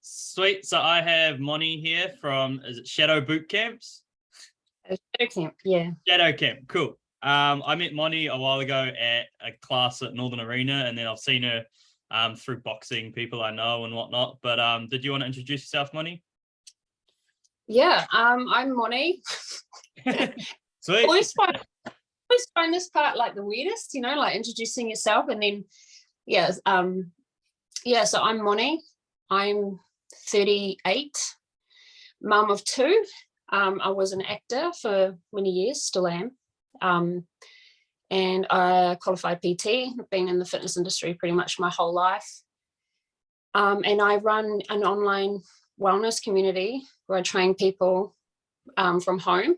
Sweet. So I have Moni here from, is it Shadow Boot Camps? Shadow Camp, yeah. Shadow Camp, cool. I met Moni a while ago at a class at Northern Arena, and then I've seen her through boxing, people I know and whatnot. But did you want to introduce yourself, Moni? Yeah, I'm Moni. Sweet. always find this part like the weirdest, like introducing yourself, and then so I'm Moni. I'm 38, mum of two. I was an actor for many years, still am. And I qualified PT, been in the fitness industry pretty much my whole life. And I run an online wellness community where I train people from home.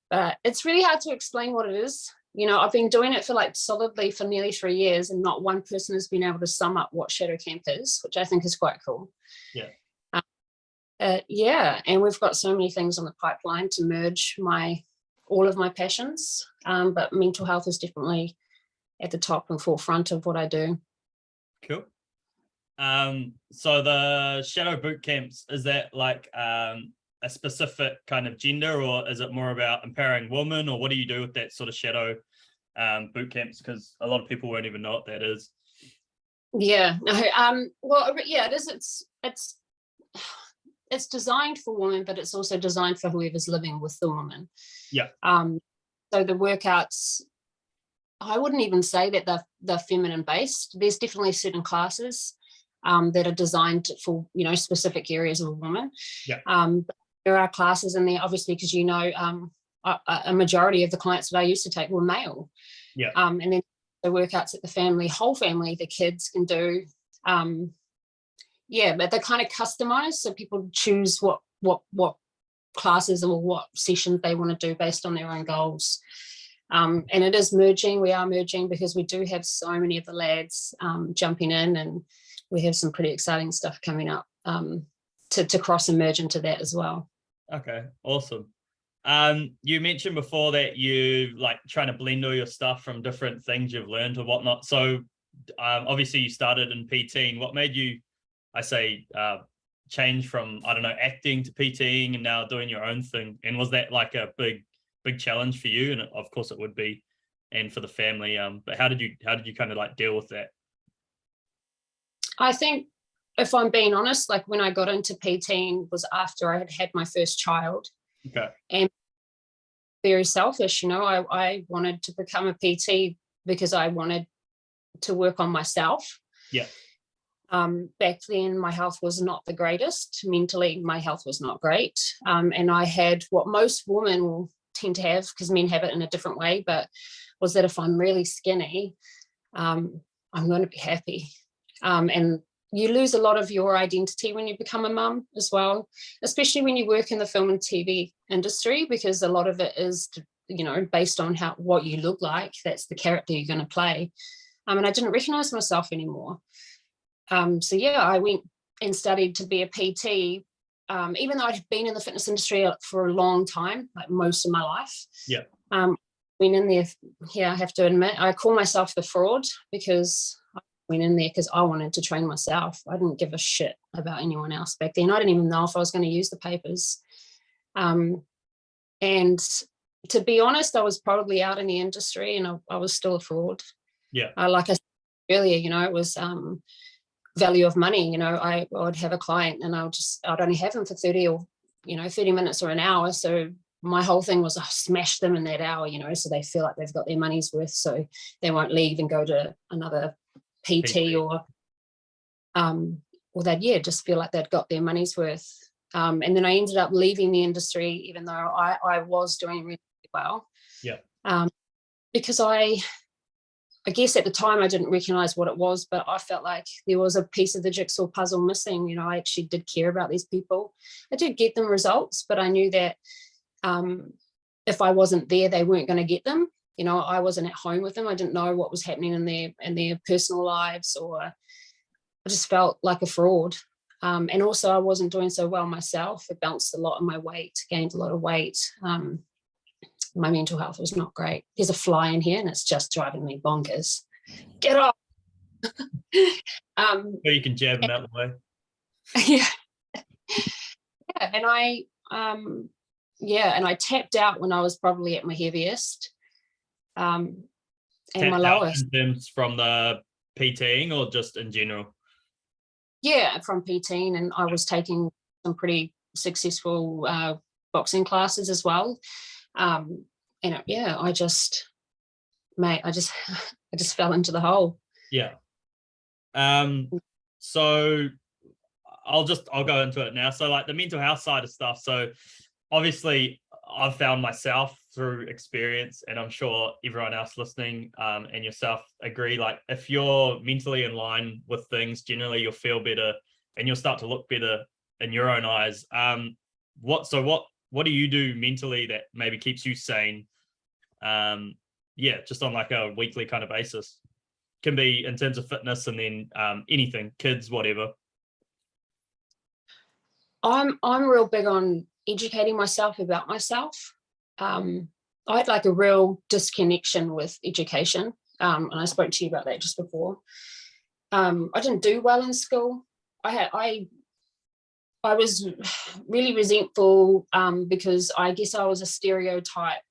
But it's really hard to explain what it is. I've been doing it for solidly for nearly 3 years, and not one person has been able to sum up what Shadow Camp is, which I think is quite cool. Yeah. And we've got so many things on the pipeline to merge all of my passions, but mental health is definitely at the top and forefront of what I do. Cool. So the Shadow Boot Camps, is that like a specific kind of gender, or is it more about empowering women, or what do you do with that sort of shadow boot camps? Because a lot of people won't even know what that is. Yeah. Well, yeah, it is. It's designed for women, but it's also designed for whoever's living with the woman. Yeah. So the workouts, I wouldn't even say that they're feminine based. There's definitely certain classes that are designed for specific areas of a woman. Yeah. But there are classes in there, obviously, because a majority of the clients that I used to take were male. Yeah. And then the workouts that the whole family, the kids can do. But they're kind of customized, so people choose what classes or what sessions they want to do based on their own goals. And it is merging. We are merging because we do have so many of the lads jumping in, and we have some pretty exciting stuff coming up to cross and merge into that as well. Okay, awesome. You mentioned before that you like trying to blend all your stuff from different things you've learned or whatnot. So obviously you started in PTing. What made you, change from, acting to PTing and now doing your own thing? And was that like a big challenge for you? And of course it would be, and for the family. But how did you kind of deal with that? I think, if I'm being honest, when I got into PTing was after I had my first child. Okay. And very selfish, I wanted to become a PT because I wanted to work on myself. Yeah. Back then my health was not the greatest. Mentally, my health was not great. And I had what most women will tend to have, because men have it in a different way, but was that if I'm really skinny, I'm going to be happy. And you lose a lot of your identity when you become a mum as well, especially when you work in the film and TV industry, because a lot of it is, based on what you look like. That's the character you're going to play. And I didn't recognize myself anymore. I went and studied to be a PT, even though I'd been in the fitness industry for a long time, like most of my life. Yeah. Went in there, I have to admit, I call myself the fraud, because I went in there because I wanted to train myself. I didn't give a shit about anyone else back then. I didn't even know if I was going to use the papers. And to be honest, I was probably out in the industry and I was still a fraud. Yeah. Like I said earlier, it was value of money. I would have a client and I'd only have them for 30 minutes or an hour. So my whole thing was I smash them in that hour, so they feel like they've got their money's worth, so they won't leave and go to another PT or they'd just feel like they'd got their money's worth. And then I ended up leaving the industry, even though I was doing really well. Yeah. Because I guess at the time I didn't recognize what it was, but I felt like there was a piece of the jigsaw puzzle missing. I actually did care about these people. I did get them results, but I knew that if I wasn't there, they weren't going to get them. I wasn't at home with them. I didn't know what was happening in their personal lives, or I just felt like a fraud. And also I wasn't doing so well myself. I bounced a lot on my weight, gained a lot of weight. My mental health was not great. There's a fly in here and it's just driving me bonkers. Get off. So you can jab them out the way. Yeah. Yeah, and I tapped out when I was probably at my heaviest, and Tapped my out lowest. in terms from the PTing or just in general? Yeah, from PTing, and I was taking some pretty successful boxing classes as well. And yeah, I just I just fell into the hole. Yeah. So I'll go into it now. So like the mental health side of stuff. So obviously I've found myself through experience, and I'm sure everyone else listening and yourself agree, like if you're mentally in line with things, generally you'll feel better and you'll start to look better in your own eyes. What do you do mentally that maybe keeps you sane? Yeah, just on like a weekly kind of basis. Can be in terms of fitness, and then anything, kids, whatever. I'm real big on educating myself about myself. I had like a real disconnection with education, and I spoke to you about that just before. I didn't do well in school. I was really resentful because I guess I was a stereotype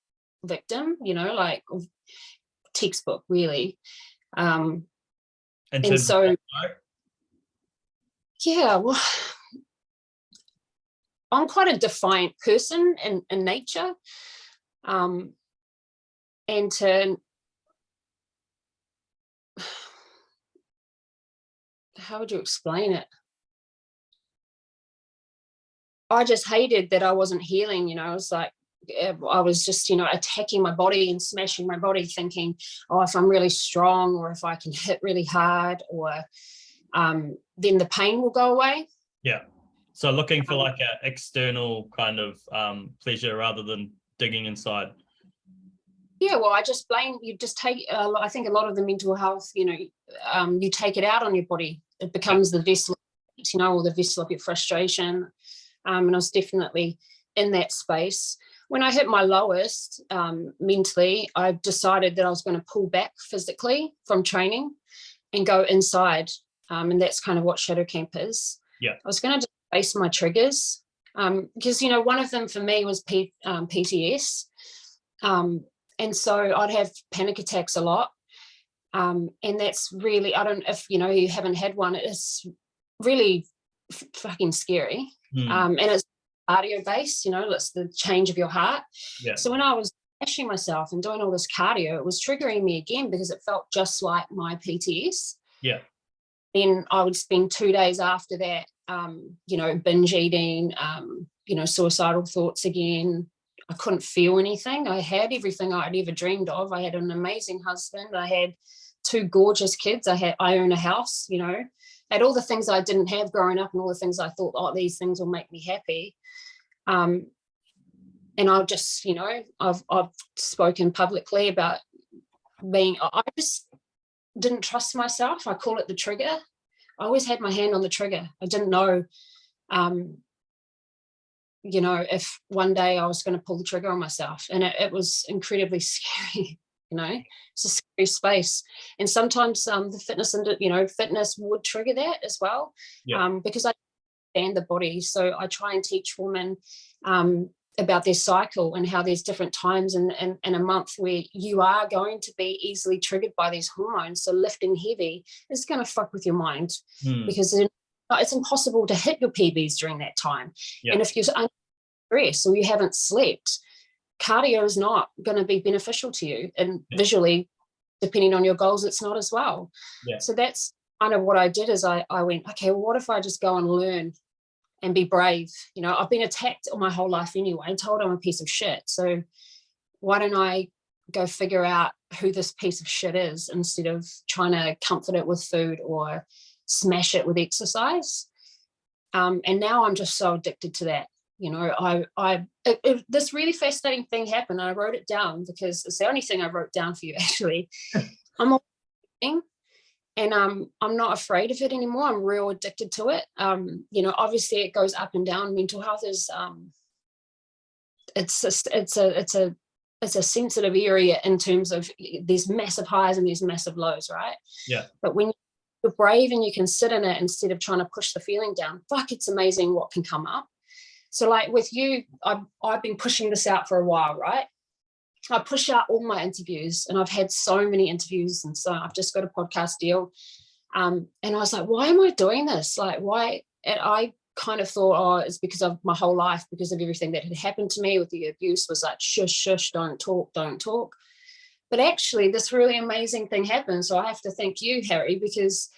victim, like textbook really. And so, yeah, well, I'm quite a defiant person in nature. And how would you explain it? I just hated that I wasn't healing, I was like, I was just, attacking my body and smashing my body, thinking, oh, if I'm really strong or if I can hit really hard, or then the pain will go away. Yeah. So looking for like an external kind of pleasure rather than digging inside. Yeah, well, I just blame, you just take, I think a lot of the mental health, you take it out on your body. It becomes the vessel, or the vessel of your frustration. And I was definitely in that space. When I hit my lowest mentally, I decided that I was going to pull back physically from training and go inside. And that's kind of what Shadow Camp is. Yeah. I was going to just face my triggers because, one of them for me was PTS. And so I'd have panic attacks a lot. And that's really, I don't know if, you haven't had one, it's really fucking scary. And it's cardio based, it's the change of your heart. Yeah. So when I was smashing myself and doing all this cardio, it was triggering me again because it felt just like my PTS. Yeah. Then I would spend 2 days after that, binge eating, suicidal thoughts again. I couldn't feel anything. I had everything I'd ever dreamed of. I had an amazing husband. I had 2 gorgeous kids. I own a house, I had all the things I didn't have growing up and all the things I thought, oh, these things will make me happy. And I'll just, I've spoken publicly about I just didn't trust myself. I call it the trigger. I always had my hand on the trigger. I didn't know, if one day I was going to pull the trigger on myself. And it was incredibly scary, it's a scary space. And sometimes the fitness and, fitness would trigger that as well. Yeah. Because I understand the body. So I try and teach women about their cycle and how there's different times in a month where you are going to be easily triggered by these hormones. So lifting heavy is going to fuck with your mind because it's impossible to hit your PBs during that time. Yeah. And if you're under stress or you haven't slept, cardio is not going to be beneficial to you. And visually, depending on your goals, it's not as well. Yeah. So that's kind of what I did is I went, okay, well, what if I just go and learn and be brave? I've been attacked all my whole life anyway and told I'm a piece of shit. So why don't I go figure out who this piece of shit is instead of trying to comfort it with food or smash it with exercise? And now I'm just so addicted to that. This really fascinating thing happened. And I wrote it down because it's the only thing I wrote down for you, actually. I'm and I'm not afraid of it anymore. I'm real addicted to it. Obviously it goes up and down. Mental health is it's a sensitive area in terms of there's massive highs and there's massive lows, right? Yeah. But when you're brave and you can sit in it instead of trying to push the feeling down, fuck, it's amazing what can come up. So like with you, I've been pushing this out for a while, right? I push out all my interviews, and I've had so many interviews, and so I've just got a podcast deal. And I was like, why am I doing this? Like, why? And I kind of thought, oh, it's because of my whole life, because of everything that had happened to me with the abuse, was like, shush, shush, don't talk, don't talk. But actually, this really amazing thing happened. So I have to thank you, Harry, because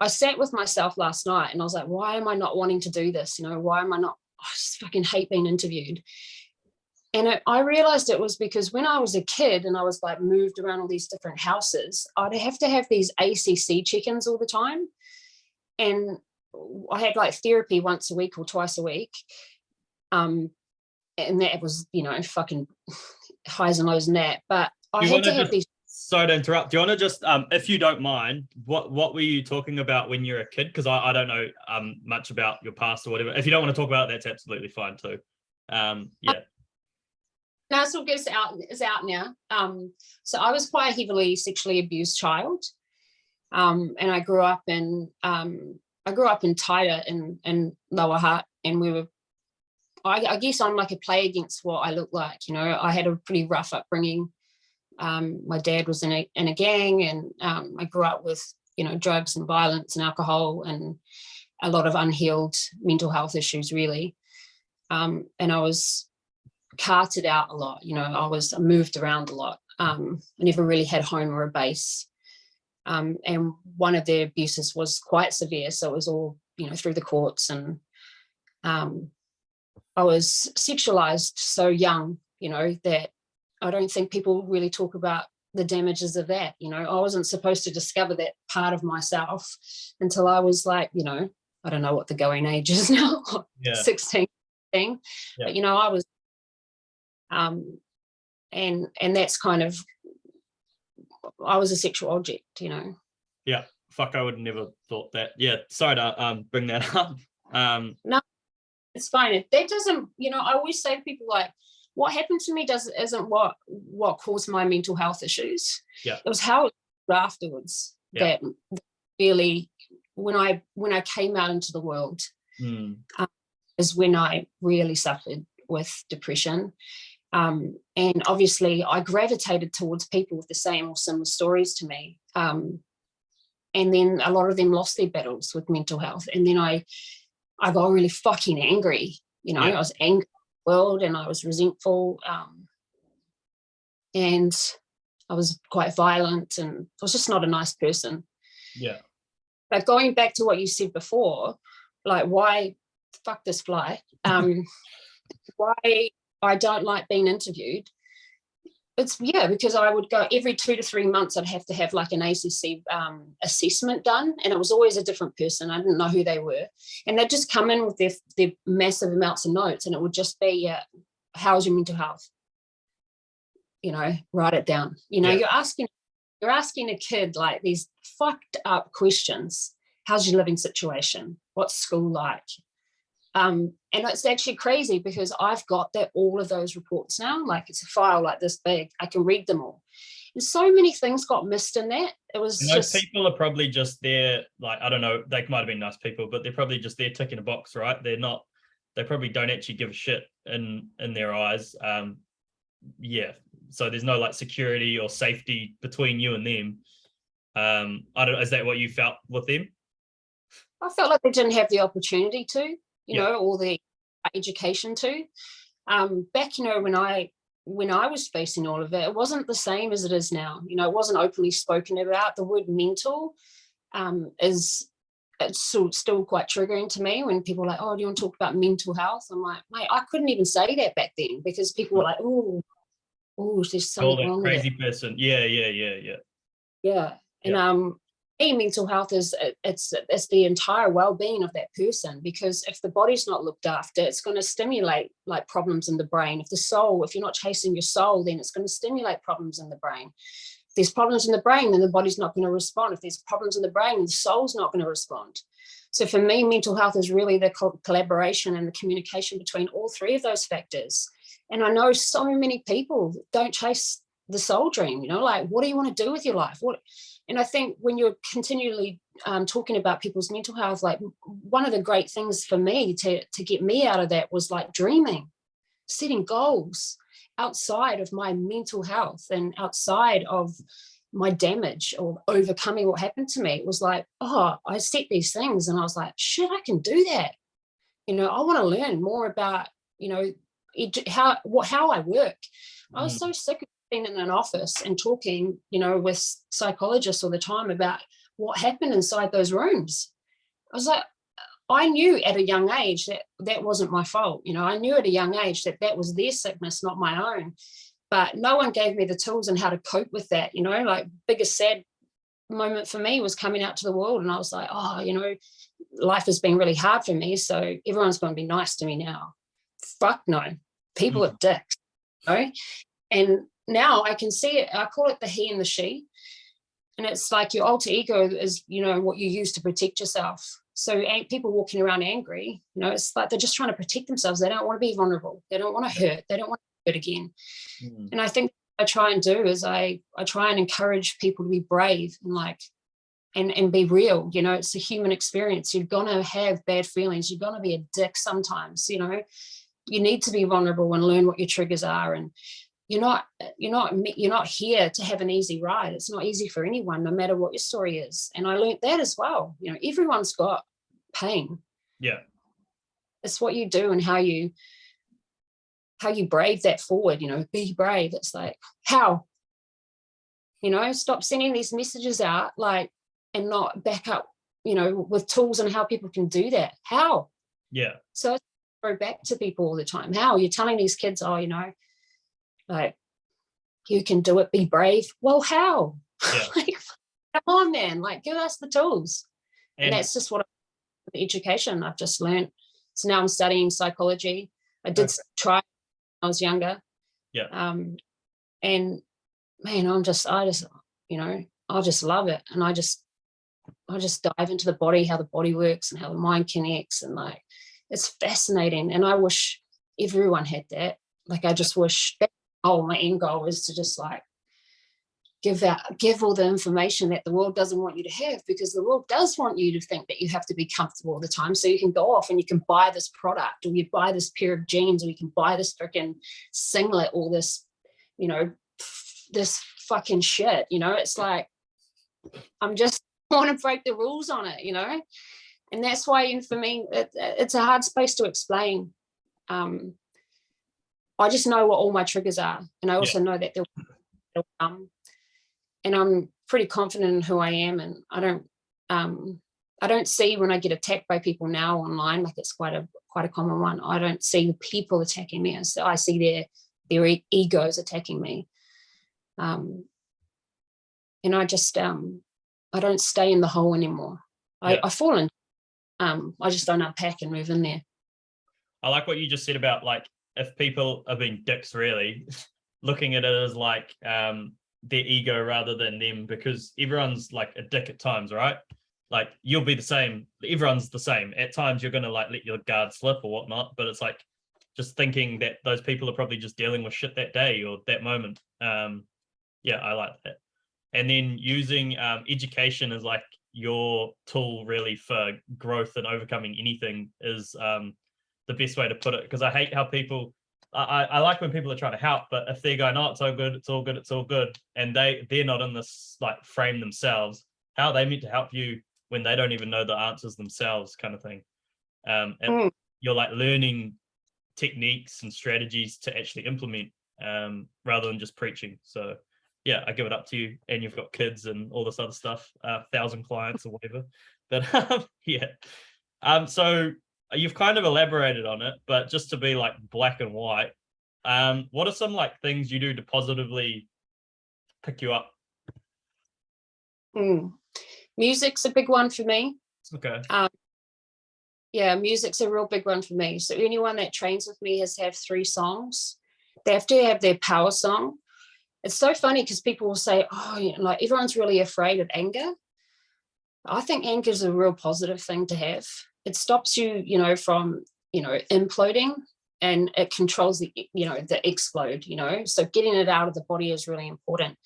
I sat with myself last night and I was like, why am I not wanting to do this? You know, why am I not? I just fucking hate being interviewed. And I realized it was because when I was a kid and I was like moved around all these different houses, I'd have to have these ACC check-ins all the time. And I had like therapy once a week or twice a week. And that was, you know, fucking highs and lows in that. But I had to have these. Sorry to interrupt. Do you want to just, if you don't mind, what were you talking about when you were a kid? Because I don't know much about your past or whatever. If you don't want to talk about it, that's absolutely fine too. Yeah. No, it's all good. It's out now. So I was quite a heavily sexually abused child, and I grew up in Taita in Lower Hutt, and we were. I guess I'm like a play against what I look like. You know, I had a pretty rough upbringing. My dad was in a gang, and I grew up with, you know, drugs and violence and alcohol and a lot of unhealed mental health issues, really. And I was carted out a lot. You know, I moved around a lot. I never really had home or a base. And one of the abuses was quite severe. So it was all, you know, through the courts. And I was sexualized so young, you know, that I don't think people really talk about the damages of that. You know, I wasn't supposed to discover that part of myself until I was like, you know, I don't know what the going age is now, 16 thing. Yeah. But, you know, I was, and that's kind of, I was a sexual object, you know. Yeah. Fuck, I would never thought that. Yeah. Sorry to bring that up. No, it's fine. That doesn't, you know, I always say to people, like, what happened to me isn't what caused my mental health issues. Yeah. It was how it was afterwards that really, when I came out into the world, is when I really suffered with depression. And obviously I gravitated towards people with the same or similar stories to me. And then a lot of them lost their battles with mental health. And then I got really fucking angry. You know, I was angry at the world, and I was resentful. And I was quite violent, and I was just not a nice person. Yeah. But going back to what you said before, like, why, fuck this fly, why I don't like being interviewed. It's because I would go every 2 to 3 months. I'd have to have like an ACC assessment done, and it was always a different person. I didn't know who they were, and they'd just come in with their massive amounts of notes, and it would just be, how's your mental health? You know, write it down. You know, you're asking a kid like these fucked up questions. How's your living situation? What's school like? And it's actually crazy because I've got all of those reports now. Like, it's a file like this big. I can read them all. And so many things got missed in that. It was those people are probably just there, like, I don't know, they might have been nice people, but they're probably just there ticking a box, right? They probably don't actually give a shit in their eyes. So there's no like security or safety between you and them. I don't know, is that what you felt with them? I felt like they didn't have the opportunity to. You know, or the education too. Back, you know, when I was facing all of it, it wasn't the same as it is now. You know, it wasn't openly spoken about. The word mental it's still quite triggering to me when people are like, oh, do you want to talk about mental health? I'm like, mate, I couldn't even say that back then because people were like, oh, there's something wrong with it. Crazy person. Yeah. Yeah. And mental health is it's the entire well-being of that person, because if the body's not looked after, it's going to stimulate like problems in the brain. If you're not chasing your soul, then it's going to stimulate problems in the brain. If there's problems in the brain, then the body's not going to respond. If there's problems in the brain, the soul's not going to respond. So for me, mental health is really the collaboration and the communication between all three of those factors. And I know so many people don't chase the soul dream, you know, like, what do you want to do with your life? And I think when you're continually talking about people's mental health, like one of the great things for me to get me out of that was like dreaming, setting goals outside of my mental health and outside of my damage or overcoming what happened to me. It was like, oh, I set these things and I was like, shit, I can do that. You know, I want to learn more about, you know, how I work. I was so sick of being in an office and talking, you know, with psychologists all the time about what happened inside those rooms. I was like, I knew at a young age that that wasn't my fault. You know, I knew at a young age that that was their sickness, not my own. But no one gave me the tools and how to cope with that. You know, like biggest sad moment for me was coming out to the world, and I was like, oh, you know, life has been really hard for me, so everyone's going to be nice to me now. Fuck no, people are dicks. You know? And now I can see it. I call it the he and the she. And it's like your alter ego is, you know, what you use to protect yourself. So people walking around angry, you know, it's like they're just trying to protect themselves. They don't want to be vulnerable. They don't want to hurt. They don't want to hurt again. And I think what I try and do is I try and encourage people to be brave and like, and be real. You know, it's a human experience. You're going to have bad feelings. You're going to be a dick sometimes, you know. You need to be vulnerable and learn what your triggers are. And you're not here to have an easy ride. It's not easy for anyone, no matter what your story is. And I learned that as well. You know, everyone's got pain. Yeah. It's what you do and how you brave that forward, you know, be brave. It's like, how? You know, stop sending these messages out like and not back up, you know, with tools and how people can do that. How? Yeah. So I go back to people all the time. How? You're telling these kids, oh, you know, like, you can do it, be brave. Well, how? Yeah. Like, come on, man, like, give us the tools. And that's just what the education I've just learned. So now I'm studying psychology. I did try when I was younger. Yeah. And man, I just, you know, I just love it. And I just dive into the body, how the body works and how the mind connects. And like, it's fascinating. And I wish everyone had that. Like, I just wish that, my end goal is to just like give all the information that the world doesn't want you to have, because the world does want you to think that you have to be comfortable all the time. So you can go off and you can buy this product, or you buy this pair of jeans, or you can buy this freaking singlet, or this, you know, this fucking shit, you know. It's like, I'm just want to break the rules on it, you know. And that's why, for me, it's a hard space to explain. I just know what all my triggers are, and I also know that they'll come. And I'm pretty confident in who I am, and I don't see when I get attacked by people now online, like it's quite a common one. I don't see the people attacking me, so I see their egos attacking me. And I just I don't stay in the hole anymore. I fall in. I just don't unpack and move in there. I like what you just said about, like, if people are being dicks, really looking at it as like their ego rather than them, because everyone's like a dick at times, right? Like, you'll be the same. Everyone's the same. At times you're going to like let your guard slip or whatnot, but it's like just thinking that those people are probably just dealing with shit that day or that moment. Yeah, I like that. And then using education as like your tool really for growth and overcoming anything is the best way to put it. Because I hate how people, I like when people are trying to help, but if they're going, oh, it's all good, it's all good, it's all good, and they're not in this like frame themselves, how are they meant to help you when they don't even know the answers themselves, kind of thing. And you're like learning techniques and strategies to actually implement rather than just preaching. So yeah, I give it up to you. And you've got kids and all this other stuff, 1,000 clients or whatever. But yeah. So you've kind of elaborated on it, but just to be like black and white, what are some like things you do to positively pick you up? Music's a big one for me. Okay. Yeah, music's a real big one for me. So anyone that trains with me has to have 3 songs. They have to have their power song. It's so funny because people will say, oh, you know, like everyone's really afraid of anger. I think anger is a real positive thing to have. It stops you, you know, from, you know, imploding and it controls the explode, so getting it out of the body is really important.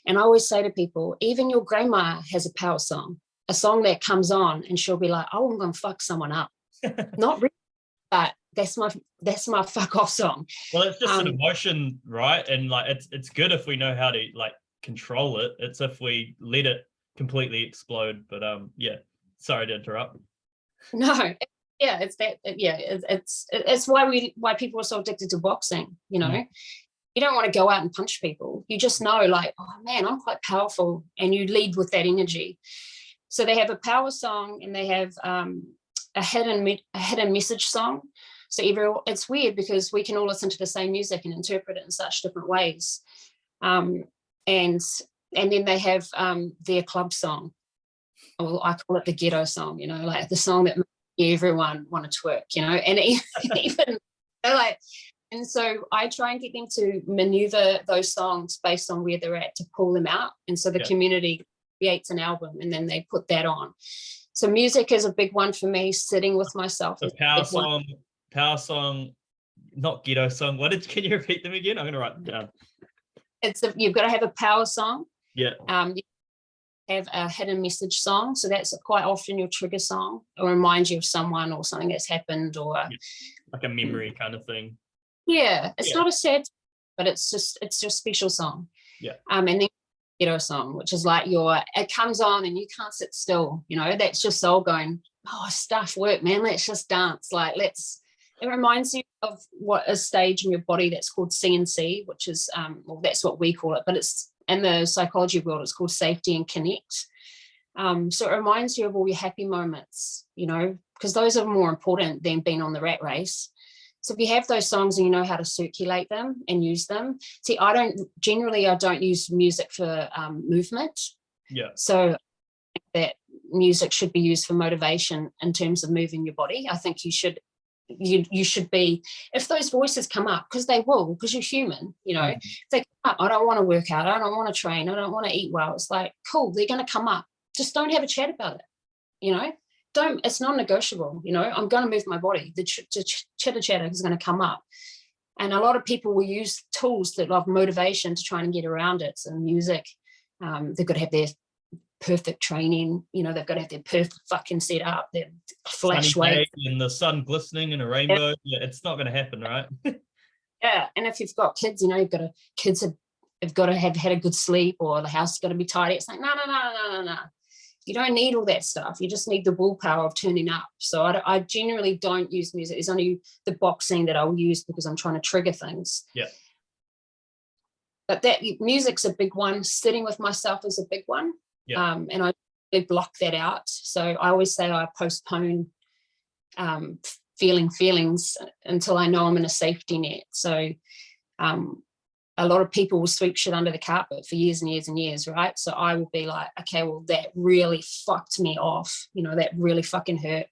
And I always say to people, even your grandma has a power song, a song that comes on and she'll be like, oh, I'm gonna fuck someone up. Not really, but that's my fuck off song. Well, it's just an emotion, right? And like it's good if we know how to like control it. It's if we let it completely explode. But yeah, sorry to interrupt. No, yeah, it's that. Yeah, it's why people are so addicted to boxing. You don't want to go out and punch people. You just know, like, oh man, I'm quite powerful, and you lead with that energy. So they have a power song, and they have a hidden message song. So it's weird because we can all listen to the same music and interpret it in such different ways. And then they have their club song. Or I call it the ghetto song, like the song that makes everyone want to twerk, and even like, and so I try and get them to maneuver those songs based on where they're at to pull them out. And so the community creates an album and then they put that on. So music is a big one for me, sitting with myself. The power song, not ghetto song. Can you repeat them again? I'm going to write them down. You've got to have a power song. Yeah. You have a hidden message song. So that's quite often your trigger song, or reminds you of someone or something that's happened, or like a memory kind of thing. Yeah. It's not a sad, but it's your special song. Yeah. And then ghetto song, which is like it comes on and you can't sit still, that's your soul going, oh, stuff work, man, let's just dance. Like, it reminds you of what a stage in your body that's called CNC, which is, that's what we call it, but it's in the psychology world, it's called safety and connect. So it reminds you of all your happy moments, because those are more important than being on the rat race. So if you have those songs and you know how to circulate them and use them. See, I don't use music for movement. Yeah. So that music should be used for motivation in terms of moving your body. I think you should be, if those voices come up, because they will, because you're human, if they come up, I don't want to work out, I don't want to train, I don't want to eat well. It's like, cool, they're going to come up. Just don't have a chat about it, it's non-negotiable. I'm going to move my body. The chitter chatter is going to come up. And a lot of people will use tools that love motivation to try and get around it. So music, they've got to have their perfect training, they've got to have their perfect fucking setup, their flash weight. And the sun glistening in a rainbow. Yeah, it's not going to happen, right? Yeah. And if you've got kids, kids have got to have had a good sleep, or the house has got to be tidy. It's like, no. You don't need all that stuff. You just need the willpower of turning up. So I generally don't use music. It's only the boxing that I'll use because I'm trying to trigger things. Yeah. But that music's a big one. Sitting with myself is a big one. Yeah. And I block that out. So I always say I postpone feeling feelings until I know I'm in a safety net. So a lot of people will sweep shit under the carpet for years and years and years, right? So I will be like, okay, well, that really fucked me off. That really fucking hurt.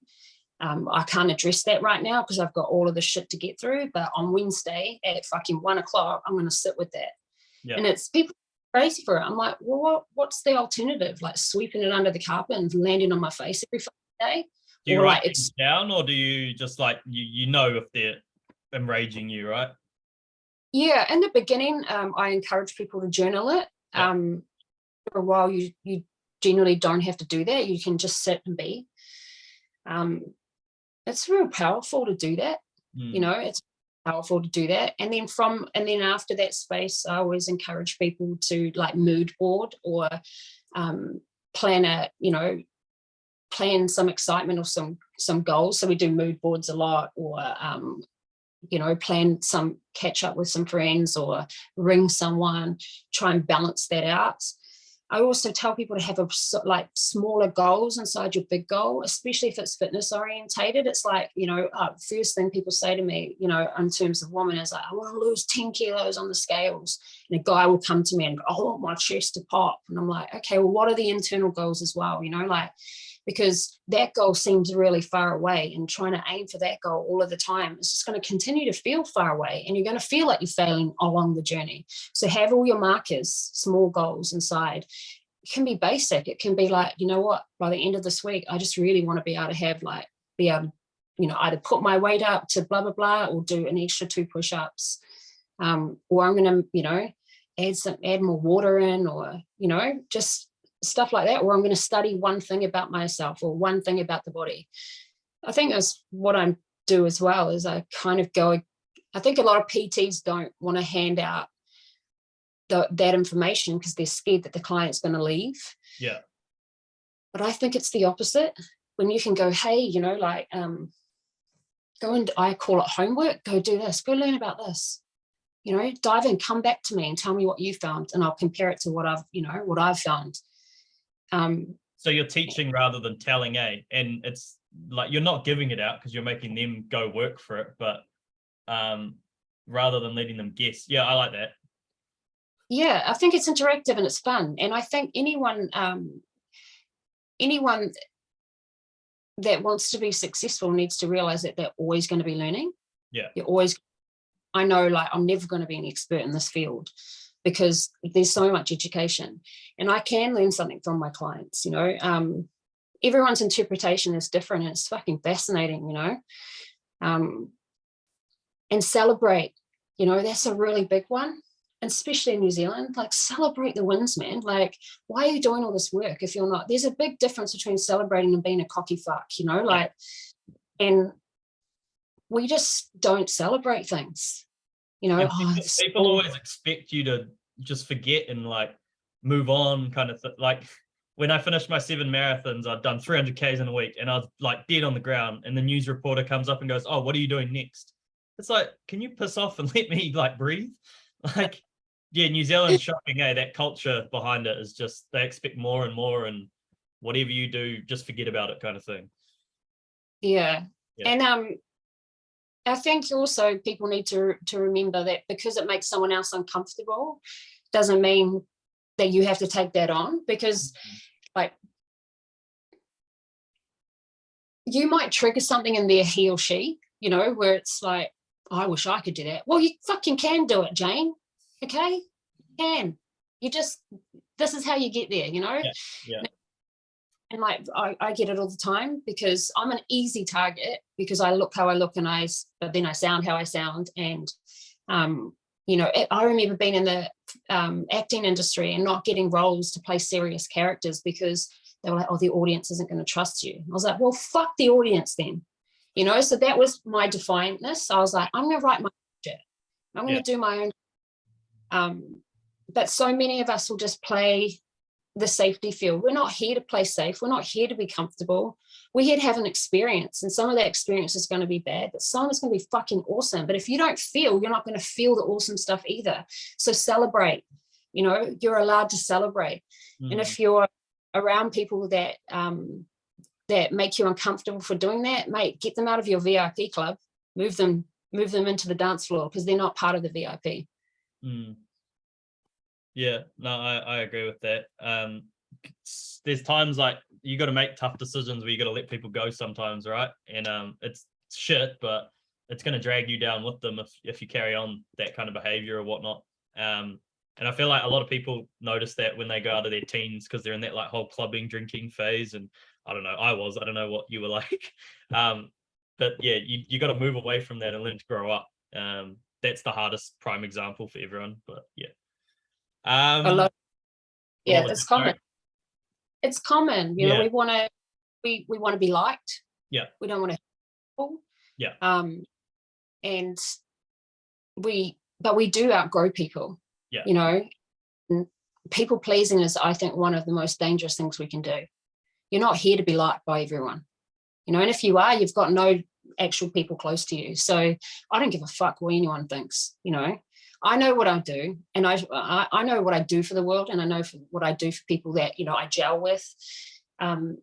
I can't address that right now because I've got all of the shit to get through. But on Wednesday at fucking 1:00, I'm going to sit with that. Yeah. And it's people crazy for it. I'm like, well, what's the alternative? Like sweeping it under the carpet and landing on my face every fucking day? Do you write things down, or do you just like, if they're enraging you, right? Yeah, in the beginning, I encourage people to journal it. For a while, you generally don't have to do that. You can just sit and be. It's real powerful to do that. It's powerful to do that. And then after that space, I always encourage people to like mood board, or plan some excitement or some goals. So we do mood boards a lot, or plan some catch up with some friends, or ring someone, try and balance that out. I also tell people to have smaller goals inside your big goal, especially if it's fitness orientated. It's like, first thing people say to me, in terms of women is like, I want to lose 10 kilos on the scales. And a guy will come to me and go, I want my chest to pop. And I'm like, okay, well, what are the internal goals as well? Because that goal seems really far away, and trying to aim for that goal all of the time, it's just going to continue to feel far away, and you're going to feel like you're failing along the journey. So have all your markers, small goals inside. It can be basic. It can be like, by the end of this week, I just really want to be able to either put my weight up to blah, blah, blah, or do an extra 2 push-ups. Or I'm going to, add more water in, or, just stuff like that. Or I'm going to study one thing about myself or one thing about the body. I think that's what I do as well, is I kind of go, I think a lot of PTs don't want to hand out that information because they're scared that the client's going to leave. Yeah. But I think it's the opposite. When you can go, hey, go and I call it homework, go do this, go learn about this, dive in, come back to me and tell me what you found, and I'll compare it to what I've found. So you're teaching rather than telling, and it's like you're not giving it out because you're making them go work for it, but rather than letting them guess. Yeah, I like that. Yeah, I think it's interactive and it's fun. And I think anyone that wants to be successful needs to realize that they're always going to be learning. Yeah. I know, like, I'm never going to be an expert in this field because there's so much education, and I can learn something from my clients. Everyone's interpretation is different, and it's fucking fascinating, and celebrate, that's a really big one. And especially in New Zealand, like, celebrate the wins, man. Like, why are you doing all this work if you're not? There's a big difference between celebrating and being a cocky fuck, and we just don't celebrate things, People always expect you to just forget and like move on, kind of like when I finished my 7 marathons, I'd done 300 Ks in a week, and I was like dead on the ground, and the news reporter comes up and goes, "Oh, what are you doing next?" It's like, can you piss off and let me like breathe? Like, yeah, New Zealand's shocking, that culture behind it is just, they expect more and more, and whatever you do, just forget about it, kind of thing. Yeah. And I think also people need to remember that because it makes someone else uncomfortable doesn't mean that you have to take that on, because like you might trigger something in there, he or she, where it's like, I wish I could do that. Well, you fucking can do it, Jane. Okay? You can. This is how you get there, Yeah. And like, I get it all the time because I'm an easy target because I look how I look, but then I sound how I sound. And, I remember being in the acting industry and not getting roles to play serious characters because they were like, oh, the audience isn't going to trust you. I was like, well, fuck the audience then. So that was my defiantness. I was like, I'm going to write my shit. I'm going to do my own. But so many of us will just play the safety field. We're not here to play safe. We're not here to be comfortable. We're here to have an experience. And some of that experience is going to be bad, but some of it's going to be fucking awesome. But if you don't feel, you're not going to feel the awesome stuff either. So celebrate. You're allowed to celebrate. And if you're around people that make you uncomfortable for doing that, mate, get them out of your VIP club, move them into the dance floor because they're not part of the VIP. Yeah, no, I agree with that. There's times like you got to make tough decisions where you got to let people go sometimes, right? And it's shit, but it's going to drag you down with them if you carry on that kind of behavior or whatnot. And I feel like a lot of people notice that when they go out of their teens because they're in that like whole clubbing, drinking phase. And I don't know, I don't know what you were like. But yeah, you got to move away from that and learn to grow up. That's the hardest prime example for everyone, but yeah. It's common. It's common. We want to be liked. Yeah. We don't want to people. Yeah. And we do outgrow people. Yeah. And people pleasing is, I think, one of the most dangerous things we can do. You're not here to be liked by everyone. And if you are, you've got no actual people close to you. So I don't give a fuck what anyone thinks. I know what I do, and I know what I do for the world, and I know what I do for people that I gel with, and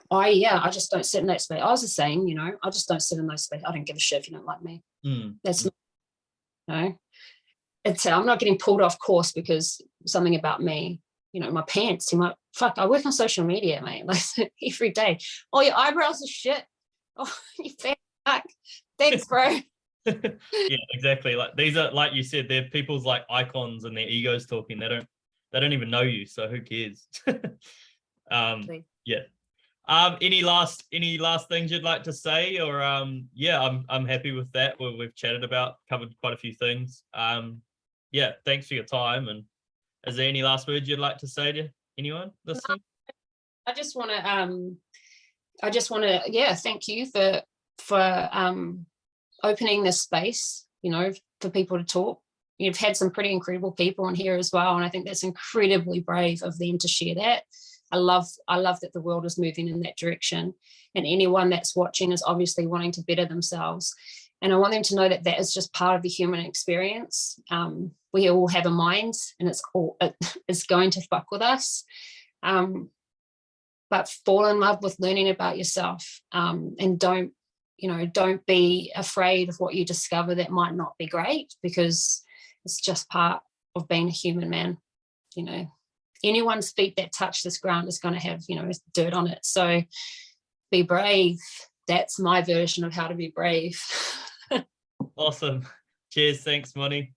I just don't sit in that space. I was just saying, I just don't sit in those space. I don't give a shit if you don't like me. That's it's I'm not getting pulled off course because something about me, my pants. You might fuck. I work on social media, mate, like every day. Oh, your eyebrows are shit. Oh, you fat fuck. Thanks, bro. Yeah, exactly. Like these are, like you said, they're people's like icons and their egos talking. They don't even know you, so who cares? Yeah. Any last things you'd like to say, or yeah, I'm happy with that. We've covered quite a few things. Yeah, thanks for your time. And is there any last words you'd like to say to anyone listening? I just want to, yeah, thank you for opening this space, you know, for people to talk. You've had some pretty incredible people in here as well, and I think that's incredibly brave of them to share that. I love that the world is moving in that direction, and anyone that's watching is obviously wanting to better themselves. And I want them to know that that is just part of the human experience. We all have a mind, and it's going to fuck with us. But fall in love with learning about yourself, and don't be afraid of what you discover that might not be great, because it's just part of being a human, man. You know, anyone's feet that touch this ground is going to have, you know, dirt on it. So be brave. That's my version of how to be brave. Awesome. Cheers. Thanks, Moni.